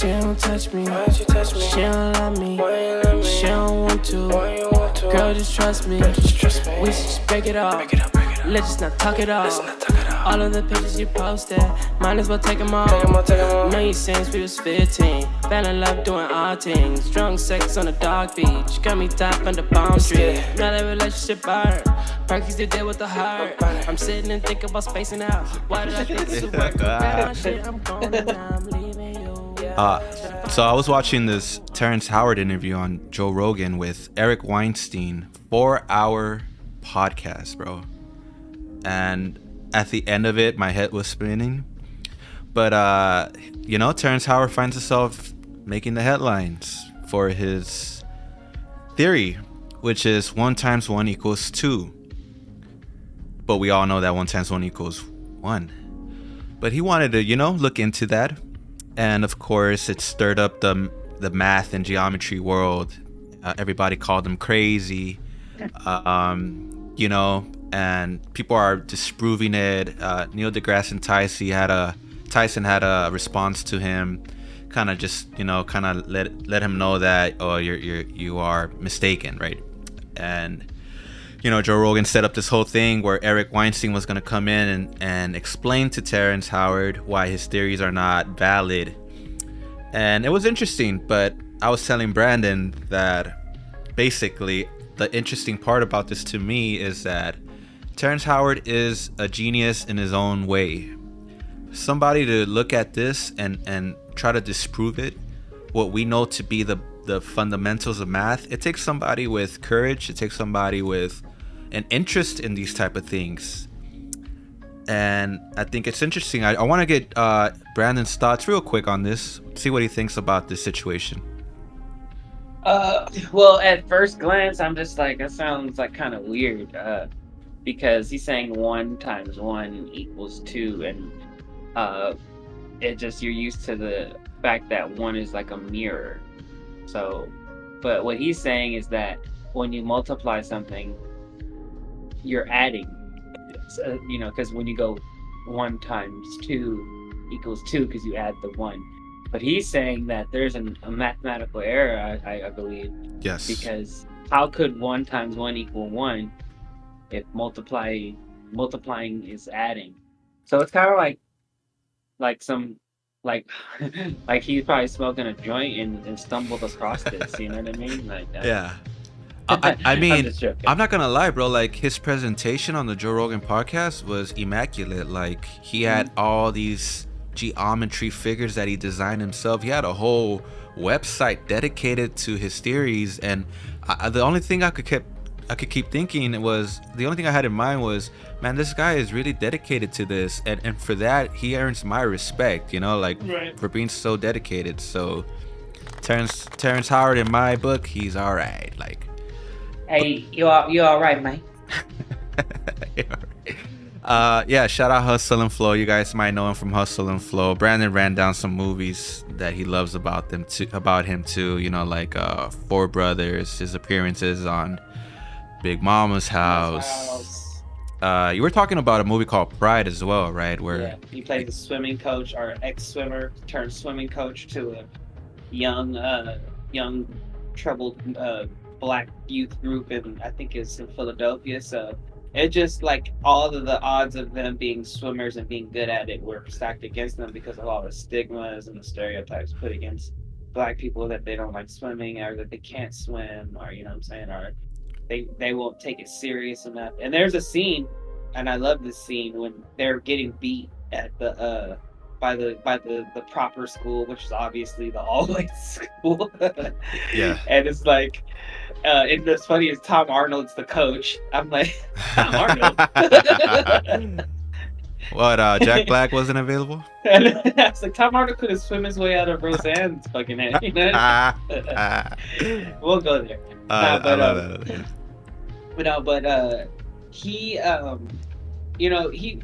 She don't touch me. Why don't you touch me? She don't love me. Why you love me? She don't want to. Why you want to? Girl, just trust me. Just trust me. We should just break it off. Break it up, break it up. Let's just not talk it Let's off. not talk it off. All of the pictures you posted, might as well take them off. Take 'em off, take 'em off. Know you since we was 15. Fell in love doing all things. Drunk sex on a dark beach. Got me top under palm tree. Now that relationship burn. Perky's the deal with the heart. I'm sitting and thinking about spacing out. Why did I think this would work? Grab my shit, I'm going and I'm leaving you. So I was watching this Terrence Howard interview on Joe Rogan with Eric Weinstein, 4-hour podcast, bro. And at the end of it, my head was spinning. But, Terrence Howard finds himself making the headlines for his theory, which is 1 times 1 equals 2. But we all know that 1 times 1 equals 1. But he wanted to, look into that. And of course, it stirred up the math and geometry world. Everybody called him crazy, and people are disproving it. Neil deGrasse Tyson had a response to him, kind of just let him know that you are mistaken, right? And Joe Rogan set up this whole thing where Eric Weinstein was going to come in and explain to Terrence Howard why his theories are not valid. And it was interesting, but I was telling Brandon that basically the interesting part about this to me is that Terrence Howard is a genius in his own way. Somebody to look at this and try to disprove it, what we know to be the fundamentals of math, it takes somebody with courage, it takes somebody with an interest in these type of things. And I think it's interesting. I want to get Brandon's thoughts real quick on this, see what he thinks about this situation. Well, at first glance, I'm just like, that sounds like kind of weird, because he's saying 1 times 1 equals 2, and you're used to the fact that 1 is like a mirror. So, but what he's saying is that when you multiply something, you're adding, because when you go 1 times 2 equals 2, because you add the 1. But he's saying that there's a mathematical error, I believe. Yes. Because how could 1 times 1 equal 1 if multiplying is adding? So it's kind of like he's probably smoking a joint and stumbled across this. You know what I mean? Yeah. I mean, I'm not gonna lie, bro. Like, his presentation on the Joe Rogan podcast was immaculate. Like, he had all these geometry figures that he designed himself. He had a whole website dedicated to his theories, and the only thing I could keep thinking was, the only thing I had in mind was, man, this guy is really dedicated to this, and for that he earns my respect, right, for being so dedicated. So Terrence Howard, in my book, he's all right. Like, hey, you all right, man? Yeah, shout out Hustle and Flow. You guys might know him from Hustle and Flow. Brandon ran down some movies that he loves about him too, like Four Brothers, his appearances on Big Mama's House. You were talking about a movie called Pride as well, right? Where he played the swimming coach, or ex-swimmer turned swimming coach to a young troubled black youth group, and I think it's in Philadelphia. So it just, like, all of the odds of them being swimmers and being good at it were stacked against them because of all the stigmas and the stereotypes put against black people, that they don't like swimming, or that they can't swim, or or they won't take it serious enough. And there's a scene, and I love this scene, when they're getting beat at the by the proper school, which is obviously the all-white school. Yeah. And it's like, and what's funny is Tom Arnold's the coach. I'm like, Tom Arnold. What, Jack Black wasn't available? And I was like, Tom Arnold couldn't swim his way out of Roseanne's fucking head. We'll go there. I love that. He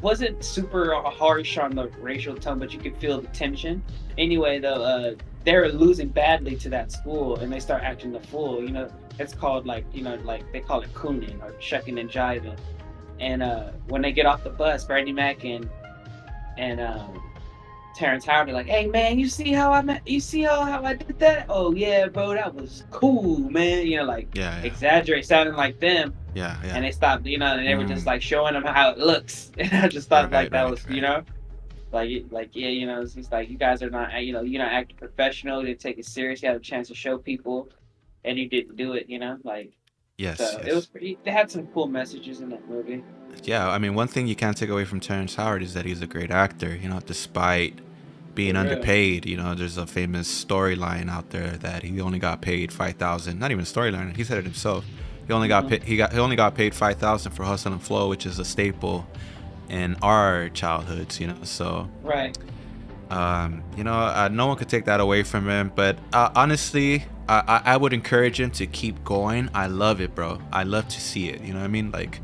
wasn't super harsh on the racial tone, but you could feel the tension. Anyway, though, they're losing badly to that school, and they start acting the fool. It's called, like they call it cooning, or shucking and jiving. And when they get off the bus, Brady Mack and Terrence Howard, like, hey man, you see how I did that? Oh yeah, bro, that was cool, man. Like Yeah, yeah, exaggerate, sounding like them, yeah, yeah. and they stopped, and they were just Mm, like showing them how it looks, and I just thought like right, that right, was, right. like yeah, it's just like you guys are not, you're not acting professional. You didn't take it serious. You had a chance to show people, and you didn't do it. Like Yes, so it was yes. pretty. They had some cool messages in that movie. Yeah, I mean, one thing you can't take away from Terrence Howard is that he's a great actor. Despite For being real. underpaid. There's a famous storyline out there that he only got paid 5,000. Not even a storyline. He said it himself. He only got Hmm. paid. He only got paid 5,000 for Hustle and Flow, which is a staple in our childhoods. So Right. no one could take that away from him. But honestly, I would encourage him to keep going. I love it, bro. I love to see it. You know what I mean? Like,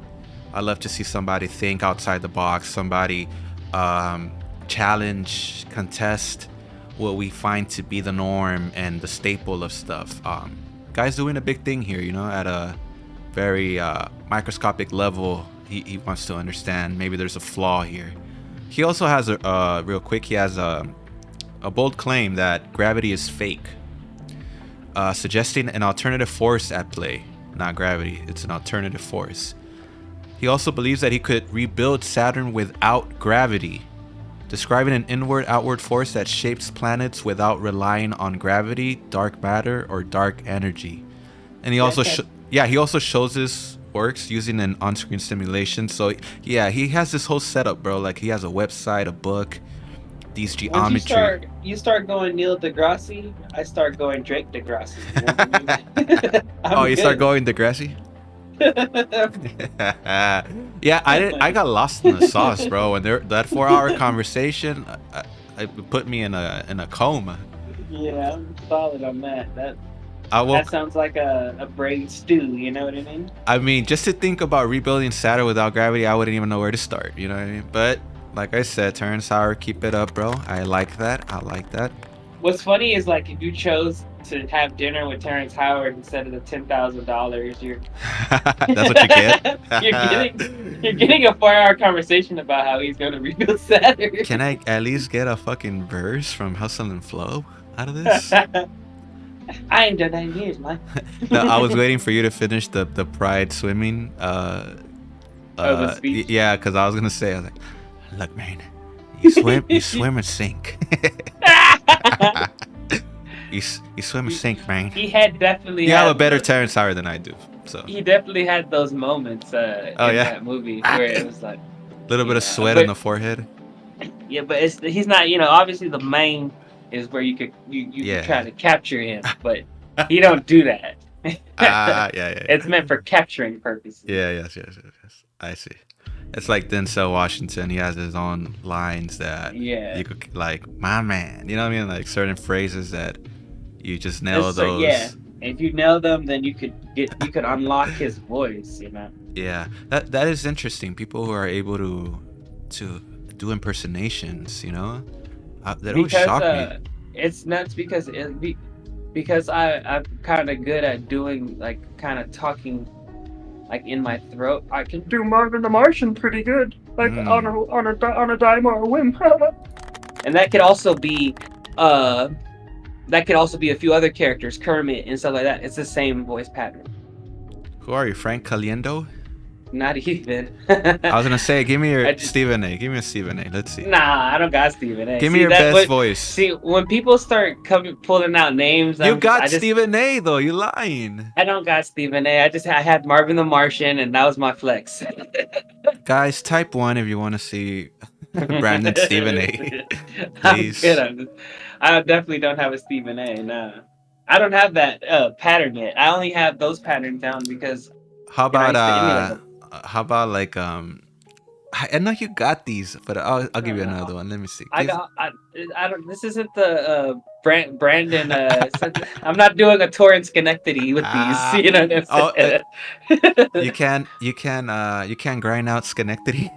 I love to see somebody think outside the box, somebody challenge, contest what we find to be the norm and the staple of stuff. Guy's doing a big thing here, at a very microscopic level. He wants to understand maybe there's a flaw here. He also has real quick, he has a bold claim that gravity is fake, suggesting an alternative force at play. Not gravity, it's an alternative force. He also believes that he could rebuild Saturn without gravity, describing an inward-outward force that shapes planets without relying on gravity, dark matter, or dark energy. And he also, That he also shows his works using an on-screen simulation. So yeah, he has this whole setup, bro. Like, he has a website, a book, these once geometry. you start going Neil deGrasse, I start going Drake deGrasse. You know what I mean? Oh, I'm you start good. going Degrassi? Yeah, I got lost in the sauce, bro. And that 4 hour conversation, it put me in a coma. Yeah, I'm solid on that. That I that woke. sounds like a brain stew. You know what I mean? I mean, just to think about rebuilding Saturn without gravity, I wouldn't even know where to start. You know what I mean? But like I said, Terrence Howard, keep it up, bro. I like that. I like that. What's funny is like if you chose to have dinner with Terrence Howard instead of the $10,000, That's what you get. you're getting you're getting a 4 hour conversation about how he's going to rebuild Saturn. Can I at least get a fucking verse from Hustle and Flow out of this? I ain't done that in years, man. No, I was waiting for you to finish the pride swimming. Oh, the speech. Yeah, because I was gonna say, I was like, look, man, you swim and sink. you swim and sink, man. He had definitely You have a had better Terrence Howard than I do, so. he definitely had those moments Oh in yeah, that movie where it was like, little bit of sweat on but the forehead. yeah, but he's not. Obviously the main is where you could try Yeah. to capture him, but he don't do that. Yeah. It's meant for capturing purposes. Yeah, yes. I see. It's like Denzel Washington. He has his own lines that Yeah. you could, like, my man. You know what I mean? Like certain phrases that you just nail So, yeah. those. If you nail them, then you could unlock his voice. Yeah, that is interesting. People who are able to do impersonations. That always Because shock me. it's nuts because I'm kind of good at doing like kind of talking like in my throat. I can do Marvin the Martian pretty good, like Mm. on a dime or a whim. And uh that could also be a few other characters, Kermit and stuff like that. It's the same voice pattern. Who are you, Frank Caliendo? Not even. I was gonna say, give me I your just, Stephen A. Give me a Stephen A. Let's see. nah, I don't got Stephen A. Give me See your that? best voice. See when people start pulling out names, You got I just Stephen A. though. You lying. I don't got Stephen A. I had Marvin the Martian, and that was my flex. Guys, type 1 if you want to see Brandon Stephen A. I'm Please. good on this. I definitely don't have a Stephen A. Nah, I don't have that pattern yet. I only have those patterns down because How I about used to emulate them. like I know you got these, but I'll give you Uh, another one. Let me see. I got. I don't. This isn't the Brandon. I'm not doing a tour in Schenectady with these. Ah, You know what oh, I'm you saying? can grind out Schenectady.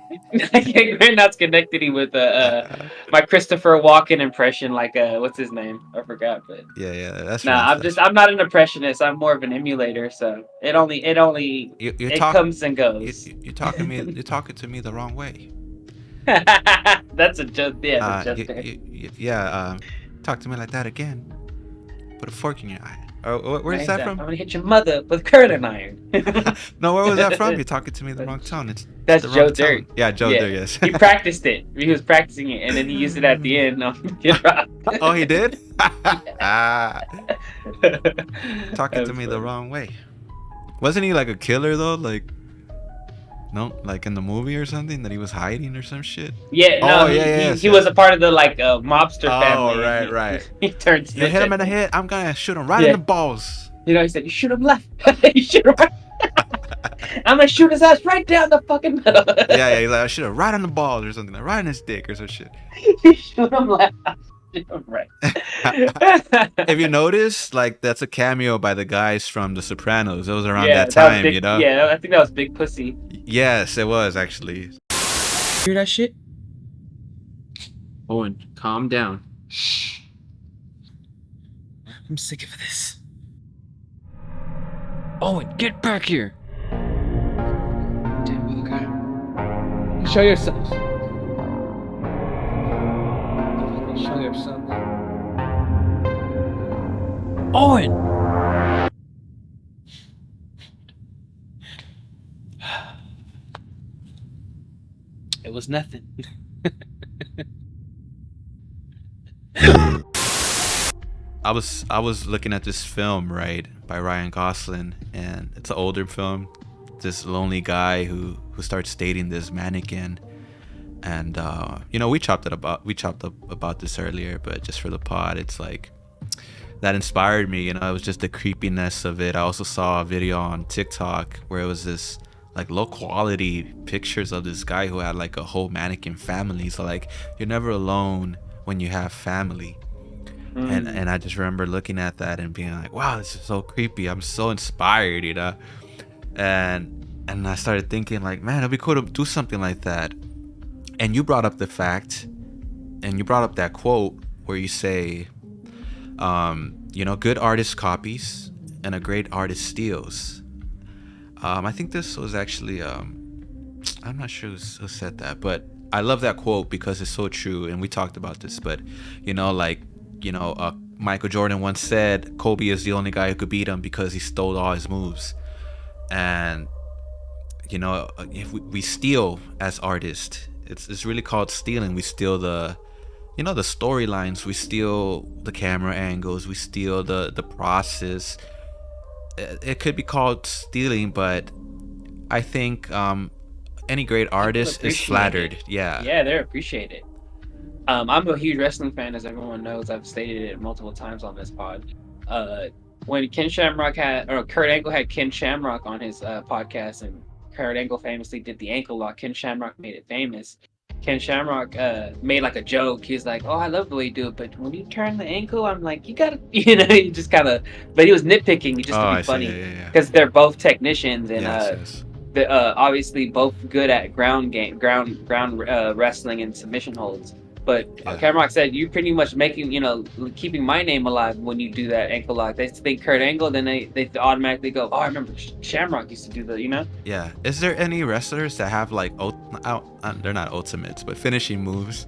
I can't Grand not Schenectady with my Christopher Walken impression. Like what's his name? I forgot. But Yeah, that's nah, rough. That's I'm not an impressionist. I'm more of an emulator. So you it comes and you goes. you talking me you're talking to me the wrong way. That's a joke. Yeah, that's just talk to me like that again. Put a fork in your eye. Oh, where's I'm that from? gonna hit your mother with a curling iron. No, where was that from? You're talking to me the wrong tone. It's That's the wrong Joe tone. Dirt. Yeah, Joe Yeah, Dirt, yes. he practiced it. He was practicing it, and then he used it at the end on Kid Rock. Oh, he did? Yeah. Talking to That's me the funny. wrong way. Wasn't he like a killer though? Like, no, like in the movie or something that he was hiding or some shit? Yeah, Oh, no, yeah, he yes, was yes. a part of the like mobster Oh, family, and right, right. he turned You snitch. hit him At in the the end. head, I'm gonna shoot him right in Yeah, the balls. he said you shoot him left, you shoot him right. I'm gonna shoot his ass right down the fucking middle. Yeah, he's like, I shoot him right on the balls or something, like right in his dick or some shit. You shoot him left, shoot him right. If you notice, like that's a cameo by the guys from The Sopranos. It was around Yeah, that that was time, big. you know? Yeah, I think that was Big Pussy. Yes, it was actually. Hear that shit? Owen, calm down. I'm sick of this. Owen, get back here. Damn, okay. Show yourself. Show yourself. Owen! It was nothing. I was looking at this film, right, by Ryan Gosling, and it's an older film. This lonely guy who starts dating this mannequin, and we chopped up about this earlier, but just for the pod, it's like that inspired me. It was just the creepiness of it. I also saw a video on TikTok where it was this like low quality pictures of this guy who had like a whole mannequin family. So like you're never alone when you have family. And I just remember looking at that and being like, wow, this is so creepy. I'm so inspired, and I started thinking like, man, it'd be cool to do something like that. And you brought up the fact, and you brought up that quote where you say, good artist copies and a great artist steals. I think this was actually, I'm not sure who said that, but I love that quote because it's so true. And we talked about this, but Michael Jordan once said Kobe is the only guy who could beat him because he stole all his moves. And if we steal as artists, it's really called stealing. We steal the storylines, we steal the camera angles, we steal the process. It could be called stealing, but I think any great artist is flattered. Yeah, they're appreciated. I'm a huge wrestling fan, as everyone knows. I've stated it multiple times on this pod. When Kurt Angle had Ken Shamrock on his podcast, and Kurt Angle famously did the ankle lock. Ken Shamrock made it famous. Ken Shamrock made like a joke. He was like, "Oh, I love the way you do it, but when you turn the ankle, I'm like, you gotta, he just kind of." But he was nitpicking just to be funny because they're both technicians, and yes. Obviously both good at ground wrestling and submission holds. But Shamrock said, "You're pretty much keeping my name alive when you do that ankle lock." They think Kurt Angle, then they automatically go, "Oh, I remember Shamrock used to do the." Yeah. Is there any wrestlers that have like they're not ultimates, but finishing moves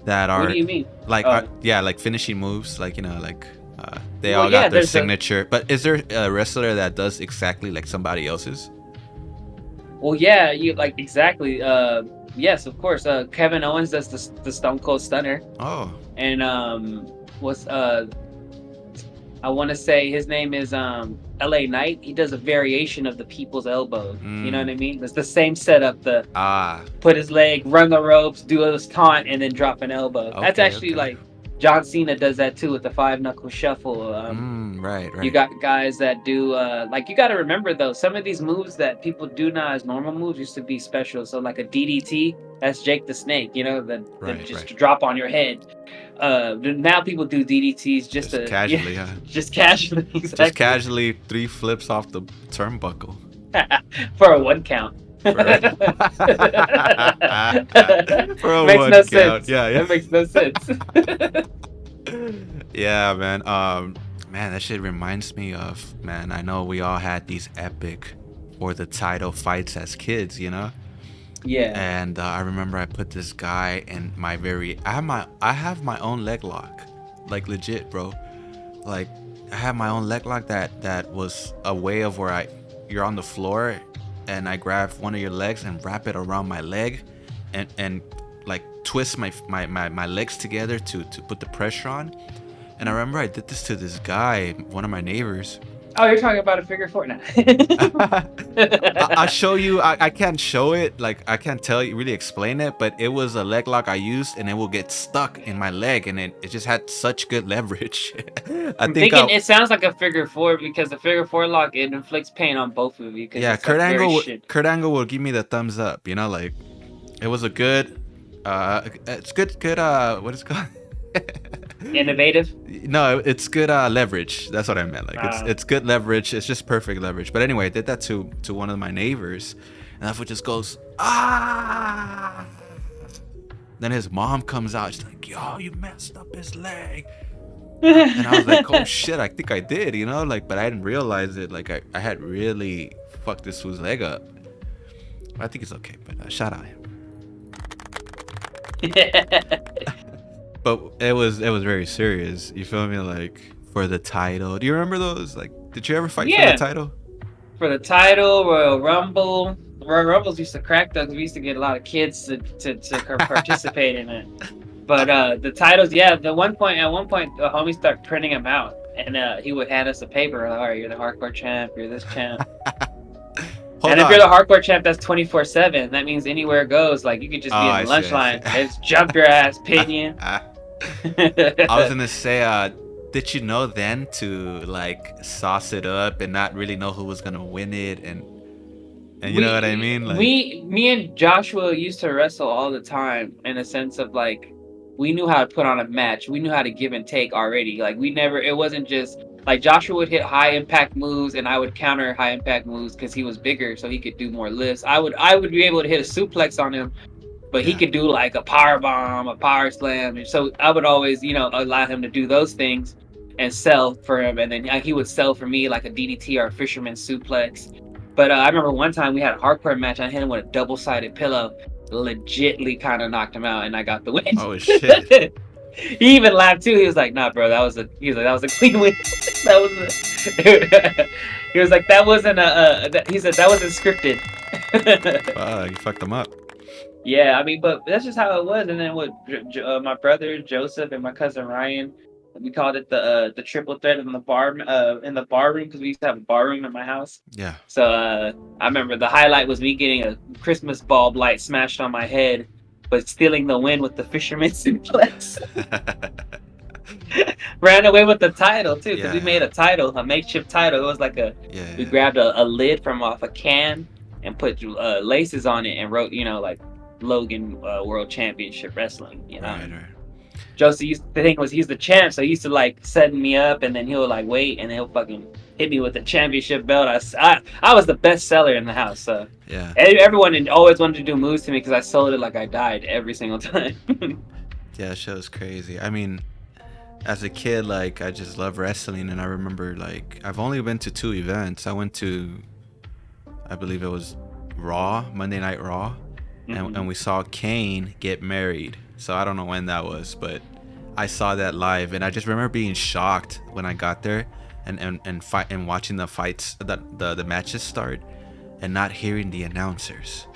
that are? What do you mean? Like like finishing moves, like they Well, all got their there's signature. But is there a wrestler that does exactly like somebody else's? Well, yeah, you like exactly. Yes, of course. Kevin Owens does the Stone Cold Stunner. Oh. And I want to say his name is LA Knight. He does a variation of the People's Elbow. You know what I mean? It's the same setup. Put his leg, run the ropes, do a taunt, and then drop an elbow. Okay, That's actually like John Cena does that too with the 5-knuckle shuffle. Right. You got guys that do you got to remember though, some of these moves that people do now as normal moves used to be special. So like a DDT, that's Jake the Snake, to drop on your head. Now people do DDTs just casually, just casually, exactly. Just casually 3 flips off the turnbuckle for a 1 count. For a makes 1 no count. sense. Yeah. That makes no sense. Yeah, man. Man, that shit reminds me of, man, I know we all had these epic for the title fights as kids, Yeah. And I remember I put this guy in my I have my own leg lock, like legit, bro. Like I have my own leg lock that was a way of where you're on the floor, and I grab one of your legs and wrap it around my leg, and like twist my legs together to put the pressure on. And I remember I did this to this guy, one of my neighbors. Oh, you're talking about a figure four now. I'll show you. I can't show it. Like, I can't tell you, really explain it, but it was a leg lock I used, and it will get stuck in my leg, and it just had such good leverage. I I'm think thinking it sounds like a figure four because the figure four lock, it inflicts pain on both of you because yeah, it's like very shit. Kurt Angle will give me the thumbs up. You know, like it was a good. It's good. What is it called? Innovative. No, it's good leverage. That's what I meant. Like it's good leverage. It's just perfect leverage. But anyway, I did that to one of my neighbors, and that foot just goes ah. Then his mom comes out. She's like, "Yo, you messed up his leg." And I was like, "Oh shit, I think I did." You know, like, but I didn't realize it. Like I had really fucked this fool's leg up. I think it's okay. But shout out him. But it was very serious. You feel me? Like for the title. Do you remember those? Like, did you ever fight for the title? For the title, Royal Rumble. Royal Rumbles used to crack though, 'cause we used to get a lot of kids to participate in it. But the titles, yeah. At one point, the homies start printing them out, and he would hand us a paper. Like, all right, you're the hardcore champ. You're this champ. If you're the hardcore champ, that's 24/7. That means anywhere it goes. Like you could just be in the lunch line. They just jump your ass, pin you. I was gonna say, did you know then to like sauce it up and not really know who was gonna win it, and you know what I mean? Like me and Joshua used to wrestle all the time in a sense of like we knew how to put on a match. We knew how to give and take already. Like it wasn't just like Joshua would hit high impact moves and I would counter high impact moves because he was bigger, so he could do more lifts. I would be able to hit a suplex on him, but he could do like a power bomb, a power slam. And so I would always, allow him to do those things and sell for him. And then he would sell for me like a DDT or a fisherman suplex. But I remember one time we had a hardcore match. I hit him with a double-sided pillow. Legitly kind of knocked him out, and I got the win. Oh shit! He even laughed too. He was like, "Nah, bro, that was a clean win. That was He was like, that wasn't he said that wasn't scripted." You fucked him up. Yeah, I mean, but that's just how it was. And then with my brother Joseph and my cousin Ryan, we called it the triple threat in the bar room because we used to have a bar room in my house. Yeah. So I remember the highlight was me getting a Christmas bulb light smashed on my head, but stealing the win with the fisherman suplex. Ran away with the title too because we made a makeshift title. It was like we grabbed a lid from off a can and put laces on it and wrote like Logan World Championship Wrestling. Right. Josie used to think he's the champ, so he used to like setting me up, and then he'll like wait, and he'll fucking hit me with the championship belt. I was the best seller in the house. So yeah, everyone always wanted to do moves to me because I sold it like I died every single time. Yeah, that show's crazy. I mean, as a kid, like I just love wrestling, and I remember like I've only been to 2 events. I went to, I believe it was Raw, Monday Night Raw, and we saw Kane get married. So I don't know when that was, but I saw that live, and I just remember being shocked when I got there and watching the fights, the matches start, and not hearing the announcers,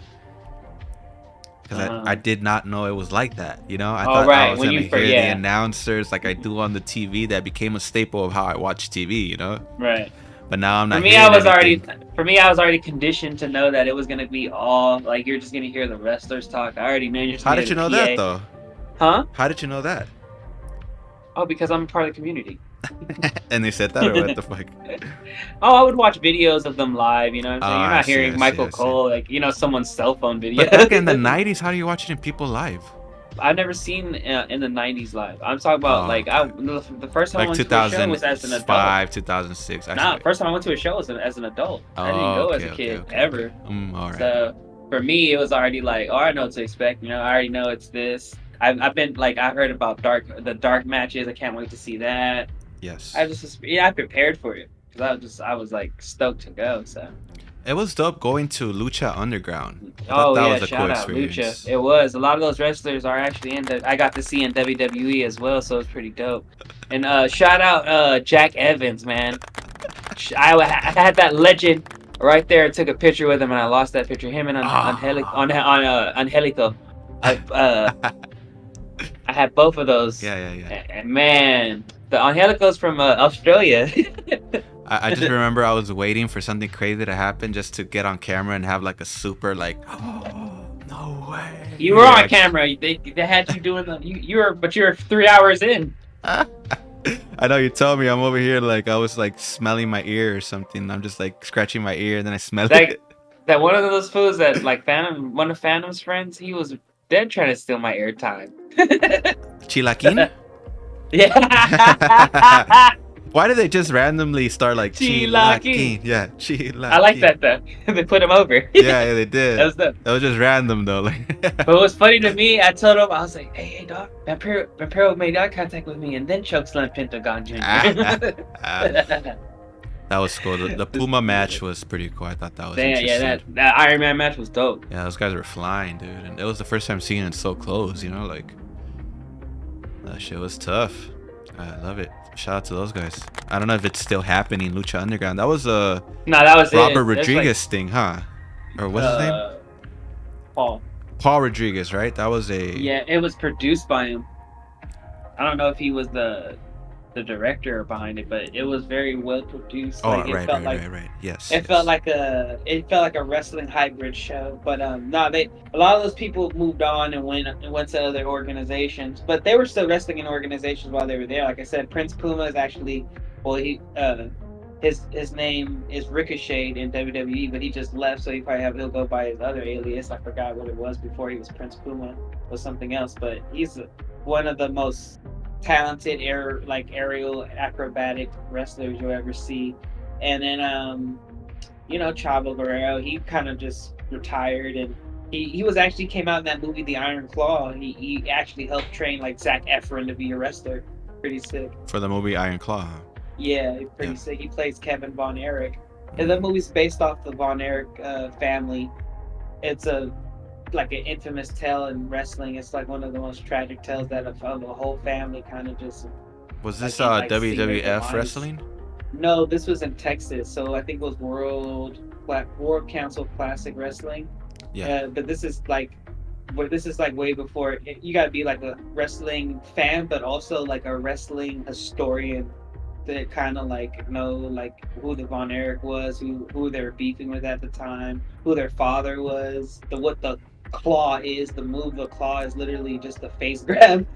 because I did not know it was like that. I thought I was gonna hear the announcers like I do on the TV. That became a staple of how I watch TV. Right. But now I'm not. For me, I was already conditioned to know that it was gonna be all like you're just gonna hear the wrestlers talk. I already knew. How did you know that though? Huh? How did you know that? Oh, because I'm a part of the community. And they said that, or what the fuck? Oh, I would watch videos of them live. You know what I'm saying? You're not hearing Michael Cole, like someone's cell phone video. But back in the '90s, how are you watching people live? I've never seen in the '90s live. I'm talking about the first time I went to a show was as an adult. 2005, 2006. Nah, first time I went to a show was as an adult. I didn't go as a kid ever. All right. So for me, it was already like, I know what to expect. I already know it's this. I've been like I heard about the dark matches. I can't wait to see that. Yes. I prepared for it because I was like stoked to go. So. It was dope going to Lucha Underground. I thought Oh that yeah, was a cool shout out Lucha. experience. It was. A lot of those wrestlers are actually in the I got to see in WWE as well, so it's pretty dope. And shout out Jack Evans, man. I had that legend right there. Took a picture with him, and I lost that picture. Him and Angelico. I I had both of those. Yeah, yeah, yeah. And man, the Angelico's from Australia. I just remember I was waiting for something crazy to happen just to get on camera and have like a super like, oh, no way. You were on reaction. camera. They had you doing the you were, but you're 3 hours in. I know you told me. I'm over here like I was like smelling my ear or something. I'm just like scratching my ear and then I smell Like it. that one of those fools that like one of Phantom's friends, he was dead trying to steal my airtime. Chilaquin? Yeah. Why did they just randomly start like Chilaquin. Chilaquin? Yeah, Chilaquin. I like that though. They put him over. Yeah, they did. That was dope. That was just random though. Like, But it was funny to me. I told him, I was like, hey, dog, Vampiro made eye contact with me and then chokeslammed Pentagon Jr. that was cool. The Puma match was pretty cool. I thought that was Damn, interesting. yeah, that Iron Man match was dope. Yeah, those guys were flying, dude. And it was the first time seeing it so close, you know, like that shit was tough. I love it. Shout out to those guys. I don't know if it's still happening, Lucha Underground. That was a No, that was Robert it. Rodriguez thing, huh? Or what's his name? Paul. Paul Rodriguez, right? That was a Yeah, it was produced by him. I don't know if he was the director behind it, but it was very well produced. Oh, Like, right. Yes. It felt like a wrestling hybrid show. But no, a lot of those people moved on and went to other organizations, but they were still wrestling in organizations while they were there. Like I said, Prince Puma is actually his name is Ricochet in WWE, but he just left, so he'll go by his other alias. I forgot what it was before he was Prince Puma or something else, but he's one of the most talented aerial acrobatic wrestlers you'll ever see. And then Chavo Guerrero, he kind of just retired, and he was actually came out in that movie The Iron Claw. He actually helped train like Zac Efron to be a wrestler. Pretty sick. For the movie Iron Claw, huh? Yeah, pretty sick. He plays Kevin Von Erich. And the movie's based off the Von Erich family. It's like an infamous tale in wrestling. It's like one of the most tragic tales that of the whole family kind of just. Was this like WWF wrestling? No, this was in Texas. So I think it was World Council Classic Wrestling. Yeah. But this is like way before. You gotta be like a wrestling fan, but also like a wrestling historian to kind of like know like who the Von Erich was, who they were beefing with at the time, who their father was, what the claw is. The move of the claw is literally just a face grab.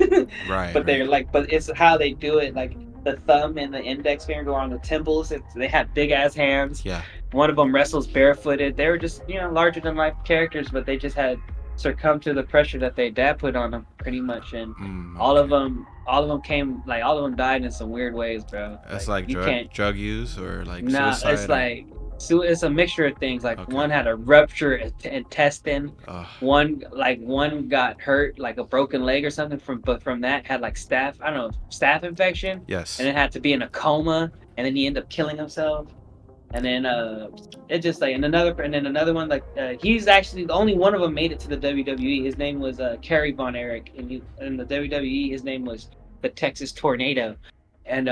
Right. But they're like, but it's how they do it. Like the thumb and the index finger go on the temples. They have big ass hands. Yeah. One of them wrestles barefooted. They were just larger than life characters, but they just had succumbed to the pressure that their dad put on them pretty much, and all of them came like all of them died in some weird ways, bro. It's like drug use or like suicide. It's like it's a mixture of things. Like Okay. one had a ruptured intestine, Ugh. one got hurt like a broken leg or something from that had like staph infection. Yes. And it had to be in a coma, and then he ended up killing himself. And then it just like another one like he's actually the only one of them made it to the WWE. His name was Kerry Von Erich, and in the WWE his name was the Texas Tornado, and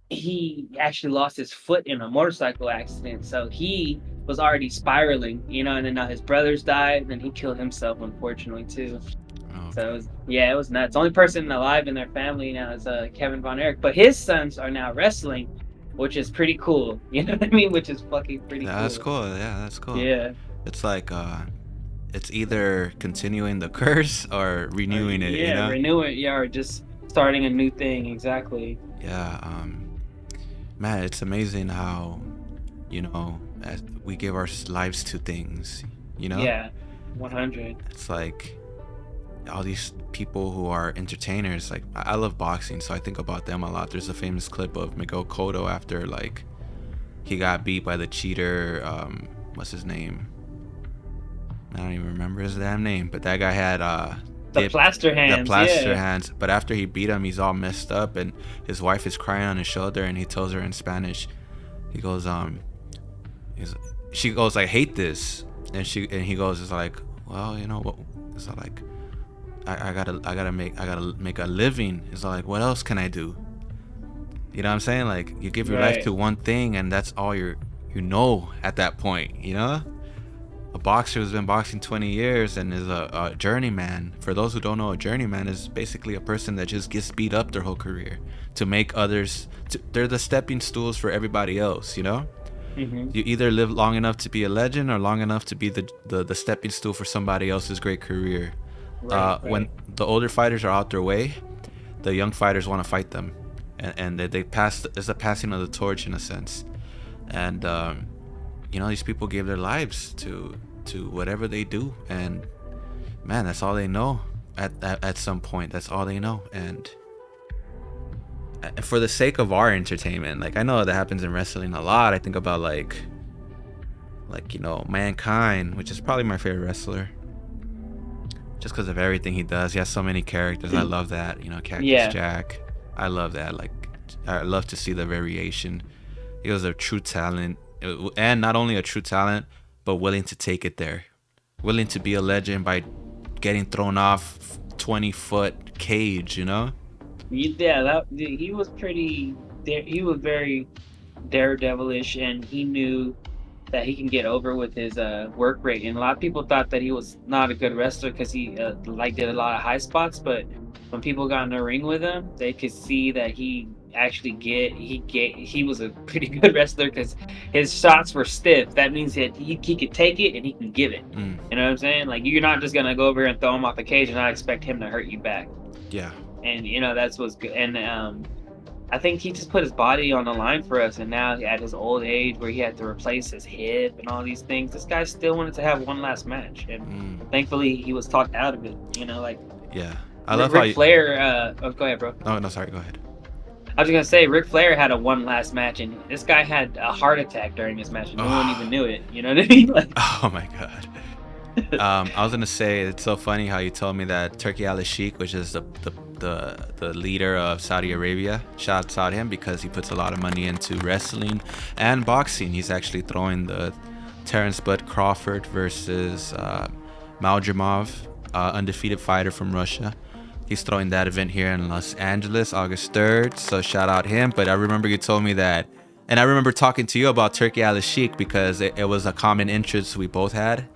he actually lost his foot in a motorcycle accident, so he was already spiraling, and then his brothers died, and then he killed himself unfortunately too. Oh, So it was nuts. The only person alive in their family now is Kevin Von Erich, but his sons are now wrestling, which is pretty cool. You know what I mean? Which is fucking pretty cool. That's cool. Yeah, that's cool. Yeah. It's like it's either continuing the curse or renewing it. Yeah, renew it. Yeah, or just starting a new thing. Exactly. Yeah. Man, it's amazing how, as we give our lives to things. Yeah, 100. It's like all these people who are entertainers. Like I love boxing, so I think about them a lot. There's a famous clip of Miguel Cotto after like he got beat by the cheater. What's his name? I don't even remember his damn name. But that guy had The plaster hands. The plaster hands. But after he beat him, he's all messed up, and his wife is crying on his shoulder, and he tells her in Spanish. He goes, she goes, I hate this. And he goes, it's like, well, you know what, it's like, I gotta make a living. It's like, what else can I do? You know what I'm saying? Like, you give your life to one thing, and that's all you know at that point, you know? A boxer who's been boxing 20 years and is a journeyman. For those who don't know, a journeyman is basically a person that just gets beat up their whole career to make others, they're the stepping stools for everybody else, you know? You either live long enough to be a legend or long enough to be the stepping stool for somebody else's great career. When the older fighters are out their way, the young fighters want to fight them. And they pass, it's a passing of the torch in a sense. And you know, these people gave their lives to whatever they do, and man, that's all they know at some point. That's all they know. And for the sake of our entertainment, like, I know that happens in wrestling a lot. I think about like you know, Mankind, which is probably my favorite wrestler, just because of everything he does. He has so many characters. I love that, you know, Cactus Jack. I love that. Like, I love to see the variation. He was a true talent, and not only a true talent, but willing to take it there, willing to be a legend by getting thrown off 20-foot cage, you know? Yeah, he was pretty. He was very daredevilish, and he knew that he can get over with his work rate. And a lot of people thought that he was not a good wrestler because he like did a lot of high spots. But when people got in the ring with him, they could see that he actually he was a pretty good wrestler because his shots were stiff. That means that he could take it and he can give it. You know what I'm saying? Like, you're not just gonna go over and throw him off the cage and not expect him to hurt you back. Yeah. And you know, that's what's good. And I think he just put his body on the line for us. And now at his old age, where he had to replace his hip and all these things, this guy still wanted to have one last match. And thankfully, he was talked out of it. You know, like, yeah. I love Ric Flair. Oh, go ahead, bro. No, sorry. Go ahead. I was gonna say, Ric Flair had a one last match, and this guy had a heart attack during his match, and no one even knew it. You know what I mean? Like, oh my god. I was gonna say, it's so funny how you told me that Turki Alalshikh, which is the leader of Saudi Arabia, shouts out him because he puts a lot of money into wrestling and boxing. He's actually throwing the Terrence Crawford versus Maljamov, undefeated fighter from Russia. He's throwing that event here in Los Angeles, August 3rd. So shout out him. But I remember you told me that, and I remember talking to you about Turki Alalshikh because it was a common interest we both had.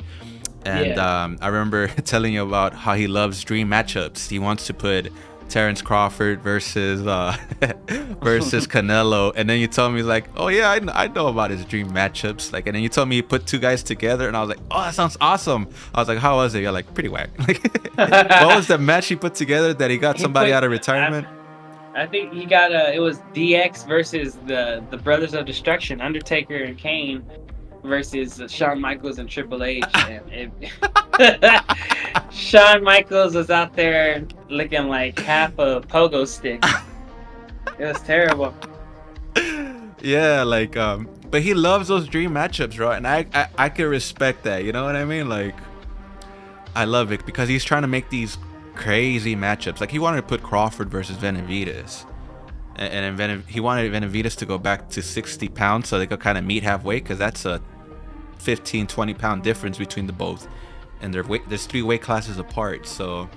And I remember telling you about how he loves dream matchups. He wants to put Terrence Crawford versus Canelo, and then you told me, like, oh yeah, I know about his dream matchups. Like, and then you told me you put two guys together, and I was like, oh, that sounds awesome. I was like, how was it? You're like, pretty whack. Like, what was the match he put together that he got somebody out of retirement? I think he got it was DX versus the Brothers of Destruction, Undertaker and Kane, versus Shawn Michaels and Triple H. And Shawn Michaels was out there looking like half a pogo stick. It was terrible. Yeah, like, but he loves those dream matchups, bro, and I can respect that. You know what I mean? Like, I love it because he's trying to make these crazy matchups. Like, he wanted to put Crawford versus Benavidez, and he wanted Benavidez to go back to 60 pounds so they could kind of meet halfway, because that's a 15-20 pound difference between the both, and there's 3 weight classes apart. So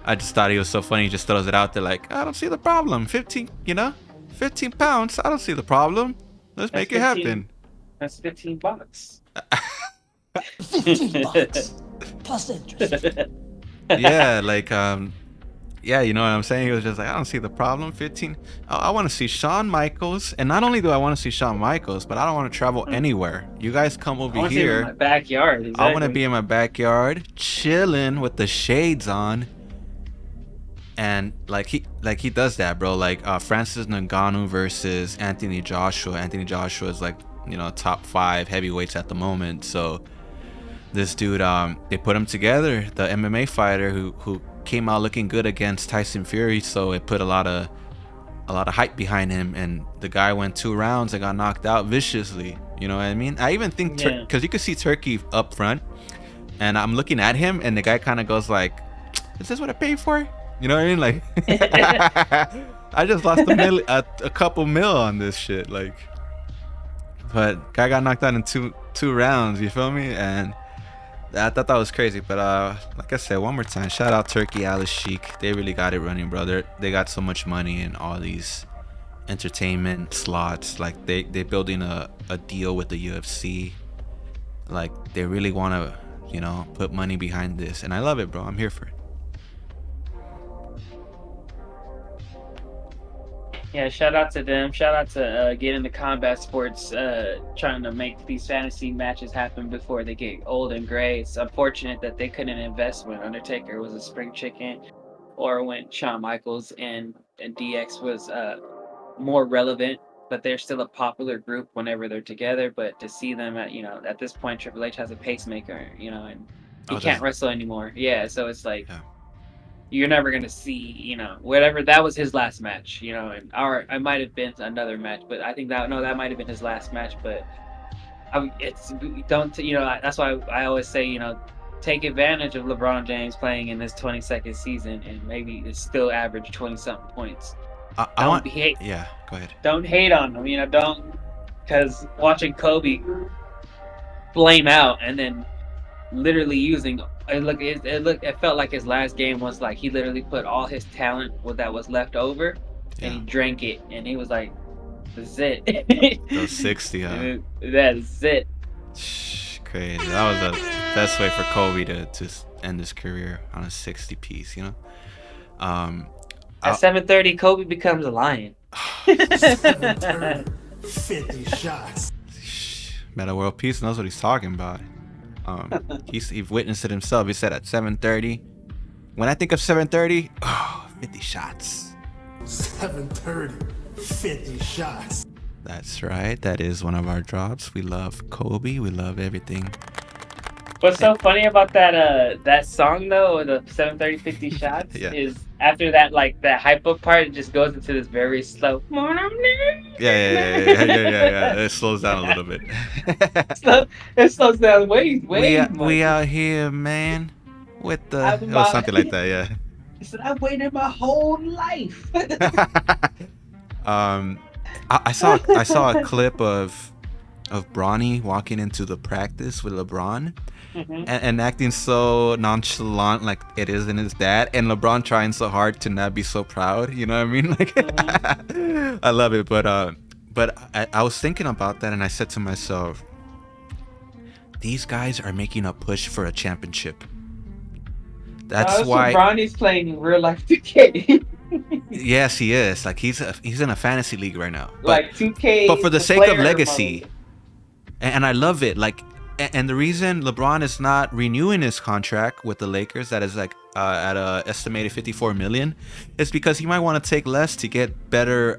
I just thought he was so funny. He just throws it out there like, I don't see the problem. 15 pounds, I don't see the problem. Let's make it happen. That's $15. $15 plus interest. Yeah, like, yeah, you know what I'm saying? He was just like, I don't see the problem. 15. I want to see Shawn Michaels, and not only do I want to see Shawn Michaels, but I don't want to travel anywhere. You guys come over here. In my backyard. Exactly. I want to be in my backyard, chilling with the shades on, and like he does that, bro. Like, Francis Ngannou versus Anthony Joshua. Anthony Joshua is, like, you know, top 5 heavyweights at the moment. So this dude, they put him together, the MMA fighter who came out looking good against Tyson Fury, so it put a lot of hype behind him, and the guy went 2 rounds and got knocked out viciously. You know what I mean? I even think, because you could see Turkey up front, and I'm looking at him, and the guy kind of goes like, is this what I paid for? You know what I mean? Like, I just lost a couple mil on this shit. Like, but guy got knocked out in 2 rounds. You feel me? And I thought that was crazy. But like I said, one more time, shout out Turki, Alalshikh. They really got it running, brother. They got so much money in all these entertainment slots. Like they building a deal with the UFC. Like they really want to, put money behind this, and I love it, bro. I'm here for it. Yeah, shout out to them. Shout out to getting the combat sports, trying to make these fantasy matches happen before they get old and gray. It's unfortunate that they couldn't invest when Undertaker was a spring chicken, or when Shawn Michaels and DX was more relevant. But they're still a popular group whenever they're together. But to see them at this point, Triple H has a pacemaker, and he can't wrestle anymore. Yeah, so it's like. Yeah. You're never gonna see, whatever. That was his last match, and I might have been another match, but I think that might have been his last match. But don't, that's why I always say, take advantage of LeBron James playing in his 22nd season, and maybe it's still average 20 something points. Yeah, go ahead. Don't hate on him, don't, because watching Kobe flame out and then literally using it felt like his last game was like he literally put all his talent that was left over and he drank it and he was like, that's it. Those 60, huh? That's it. Crazy. That was the best way for Kobe to end his career on a 60 piece, At 7:30 Kobe becomes a lion. 7:30, 50 shots. Meta World Peace knows what he's talking about. He witnessed it himself. He said at 7:30. When I think of 7:30, 50 shots. 7:30, 50 shots. That's right. That is one of our drops. We love Kobe. We love everything. What's so funny about that song though, the 7:30 50 shots, is after that, like that hype up part, it just goes into this very slow. Yeah. It slows down a little bit. It slows down way we out here, man. With the it was something like that, yeah. He said, I've waited my whole life. I saw a clip of Bronny walking into the practice with LeBron. And acting so nonchalant like it isn't his dad, and LeBron trying so hard to not be so proud, you know what I mean? Like I love it, but I was thinking about that and I said to myself, these guys are making a push for a championship. That's why Bronny's playing in real life 2K. Yes, he is. Like he's in a fantasy league right now. But, like 2K, but for the sake of legacy, and I love it. Like. And the reason LeBron is not renewing his contract with the Lakers, that is like at a estimated $54 million, is because he might want to take less to get better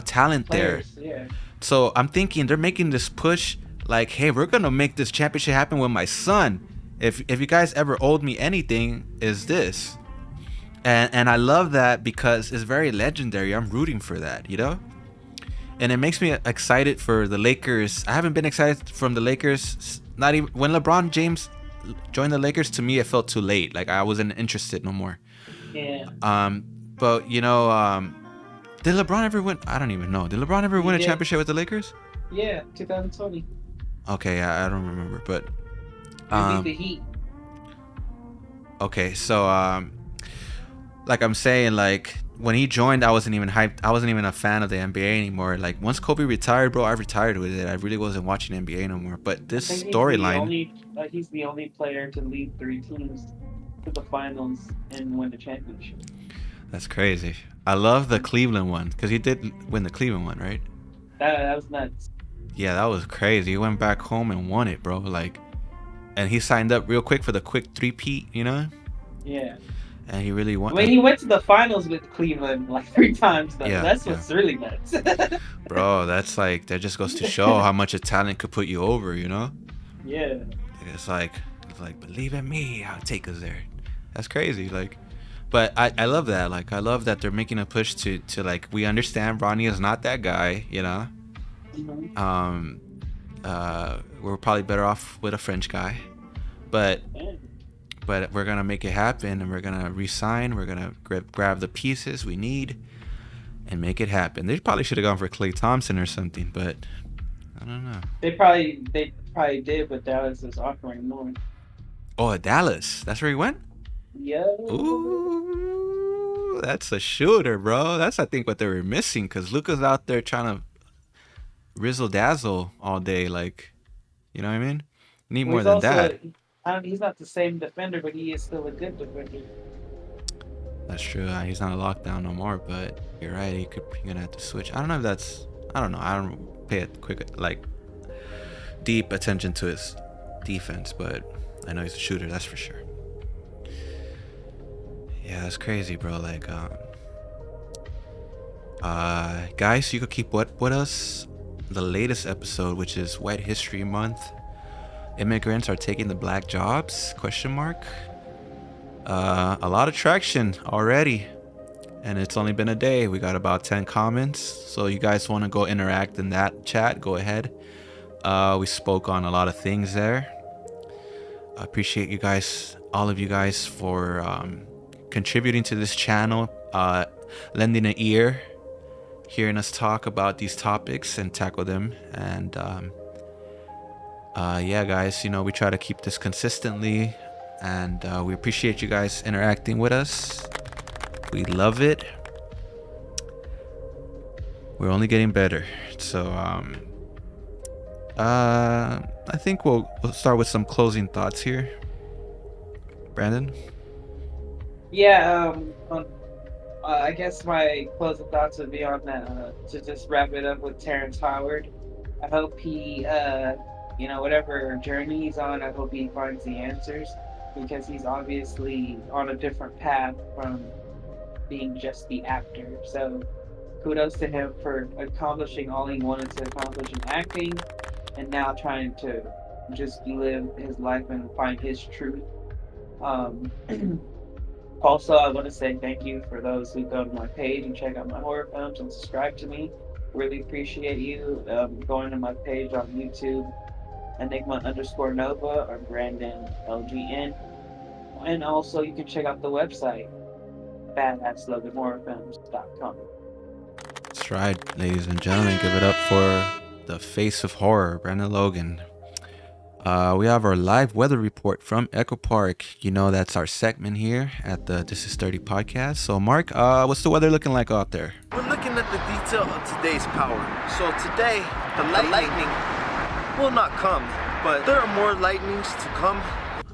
talent players, there. Yeah. So I'm thinking they're making this push, like, hey, we're gonna make this championship happen with my son. If you guys ever owed me anything, is this? And I love that because it's very legendary. I'm rooting for that, And it makes me excited for the Lakers. I haven't been excited from the Lakers. Not even when LeBron James joined the Lakers. To me, it felt too late. Like I wasn't interested no more. Yeah. But did LeBron ever win? I don't even know. Did LeBron ever win a championship with the Lakers? Yeah, 2020. Okay, I don't remember, but beat the Heat. Okay, so like I'm saying, like when he joined, I wasn't even hyped. I wasn't even a fan of the NBA anymore. Like once Kobe retired, bro, I retired with it. I really wasn't watching NBA no more. But this storyline, he's the only player to lead 3 teams to the finals and win the championship. That's crazy. I love the Cleveland one because he did win the Cleveland one, right? That was nuts. Yeah, that was crazy. He went back home and won it, bro. Like, and he signed up real quick for the quick 3-peat, Yeah. And he really won. I mean, he went to the finals with Cleveland like 3 times, though. Yeah, That's what's really nuts. Bro, that's like, that just goes to show how much a talent could put you over, Yeah. It's like, believe in me, I'll take us there. That's crazy. Like, but I love that. Like, I love that they're making a push to like, we understand Bronny is not that guy, Mm-hmm. We're probably better off with a French guy. But we're going to make it happen, and we're going to re-sign. We're going to grab the pieces we need and make it happen. They probably should have gone for Klay Thompson or something, but I don't know. They probably probably did, but Dallas is offering more. Oh, Dallas. That's where he went? Yeah. Ooh, that's a shooter, bro. That's, I think, what they were missing, because Luka's out there trying to rizzle dazzle all day. Like, you know what I mean? Need Well, more he's than also that. he's not the same defender, but he is still a good defender. That's true. He's not a lockdown no more, but you're right. He's gonna have to switch. I don't know if that's. I don't know. I don't pay it deep attention to his defense, but I know he's a shooter. That's for sure. Yeah, that's crazy, bro. Like, guys, you could keep what with us. The latest episode, which is White History Month. Immigrants are taking the black jobs? Question mark. A lot of traction already, and it's only been a day. We got about 10 comments, so you guys want to go interact in that chat, go ahead. We spoke on a lot of things there. I appreciate you guys, all of you guys, for contributing to this channel, lending an ear, hearing us talk about these topics and tackle them. And yeah, guys, you know, we try to keep this consistently, and we appreciate you guys interacting with us. We love it. We're only getting better. So I think we'll start with some closing thoughts here. Brandon? Yeah. I guess my closing thoughts would be on that. To just wrap it up with Terrence Howard. I hope he, whatever journey he's on, I hope he finds the answers, because he's obviously on a different path from being just the actor. So kudos to him for accomplishing all he wanted to accomplish in acting, and now trying to just live his life and find his truth. Also, I want to say thank you for those who go to my page and check out my horror films and subscribe to me. Really appreciate you going to my page on YouTube, Enigma_Nova or Brandon LGN. And also, you can check out the website, badassloganhorrorfilms.com. That's right, ladies and gentlemen. Give it up for the face of horror, Brandon Logan. We have our live weather report from Echo Park. You know, that's our segment here at the This Is 30 podcast. So, Mark, what's the weather looking like out there? We're looking at the detail of today's power. So today, the lightning will not come, but there are more lightnings to come.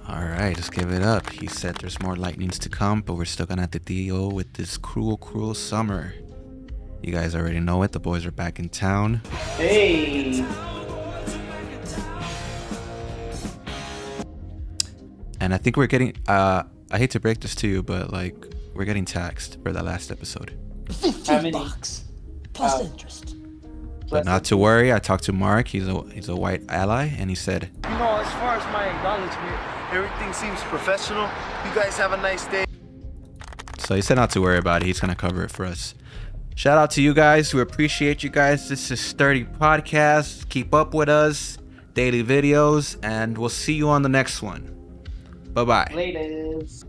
All right, just give it up. He said there's more lightnings to come, but we're still gonna have to deal with this cruel, cruel summer. You guys already know it. The boys are back in town. Hey! And I think we're getting, I hate to break this to you, but like, we're getting taxed for that last episode. $15 plus interest. But not to worry, I talked to Mark, he's a white ally, and he said, You know, as far as my acknowledgement, everything seems professional. You guys have a nice day. So he said not to worry about it, he's gonna cover it for us. Shout out to you guys, we appreciate you guys. This is 30 Podcast. Keep up with us, daily videos, and we'll see you on the next one. Bye-bye. Laters.